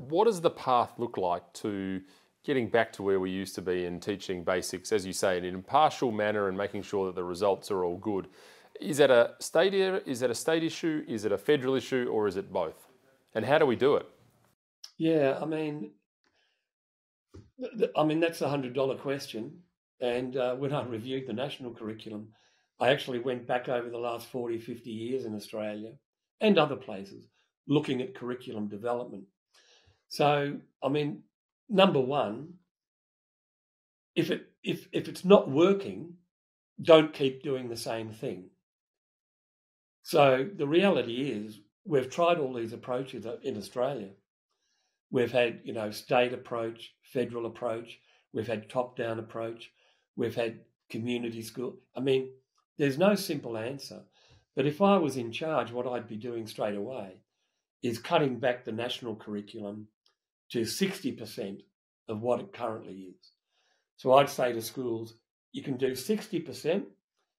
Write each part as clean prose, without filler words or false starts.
what does the path look like to getting back to where we used to be in teaching basics, as you say, in an impartial manner and making sure that the results are all good? Is that a state is that a state issue? Is it a federal issue, or is it both? And how do we do it? Yeah, that's a $100 question. And when I reviewed the national curriculum, I actually went back over the last 40, 50 years in Australia and other places looking at curriculum development. So, number one, if it's not working, don't keep doing the same thing. So the reality is we've tried all these approaches in Australia. We've had, state approach, federal approach. We've had top-down approach. We've had community school. There's no simple answer. But if I was in charge, what I'd be doing straight away is cutting back the national curriculum to 60% of what it currently is. So I'd say to schools, you can do 60%,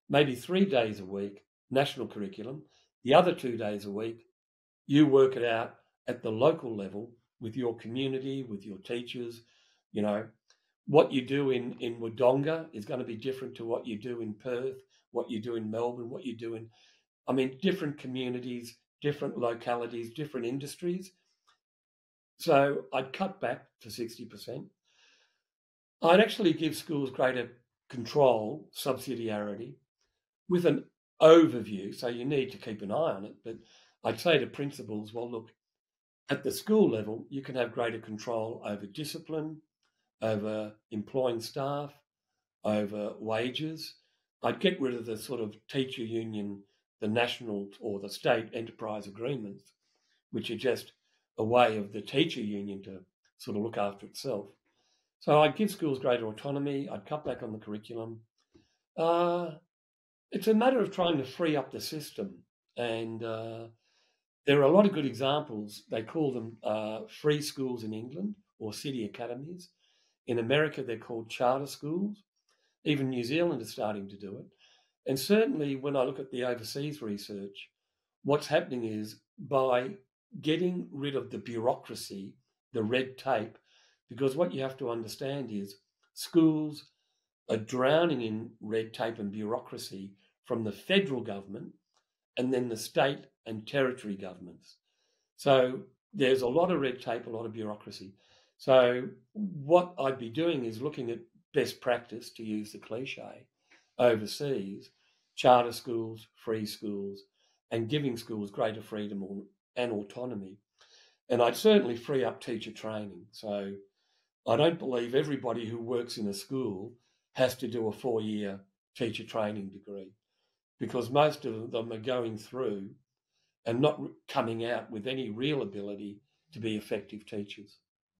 maybe 3 days a week, national curriculum. The other 2 days a week, you work it out at the local level with your community, with your teachers. What you do in Wodonga is going to be different to what you do in Perth, what you do in Melbourne, what you do in, different communities, different localities, different industries. So I'd cut back to 60%. I'd actually give schools greater control, subsidiarity, with an overview. So you need to keep an eye on it. But I'd say to principals, well, look, at the school level, you can have greater control over discipline, over employing staff, over wages. I'd get rid of the sort of teacher union, the national or the state enterprise agreements, which are just a way of the teacher union to sort of look after itself. So I'd give schools greater autonomy. I'd cut back on the curriculum. It's a matter of trying to free up the system. And there are a lot of good examples. They call them free schools in England or city academies. In America, they're called charter schools. Even New Zealand is starting to do it. And certainly when I look at the overseas research, what's happening is by getting rid of the bureaucracy, the red tape, because what you have to understand is schools are drowning in red tape and bureaucracy from the federal government and then the state and territory governments. So there's a lot of red tape, a lot of bureaucracy. So what I'd be doing is looking at best practice, to use the cliche, overseas, charter schools, free schools, and giving schools greater freedom and autonomy. And I'd certainly free up teacher training. So I don't believe everybody who works in a school has to do a 4-year teacher training degree, because most of them are going through and not coming out with any real ability to be effective teachers.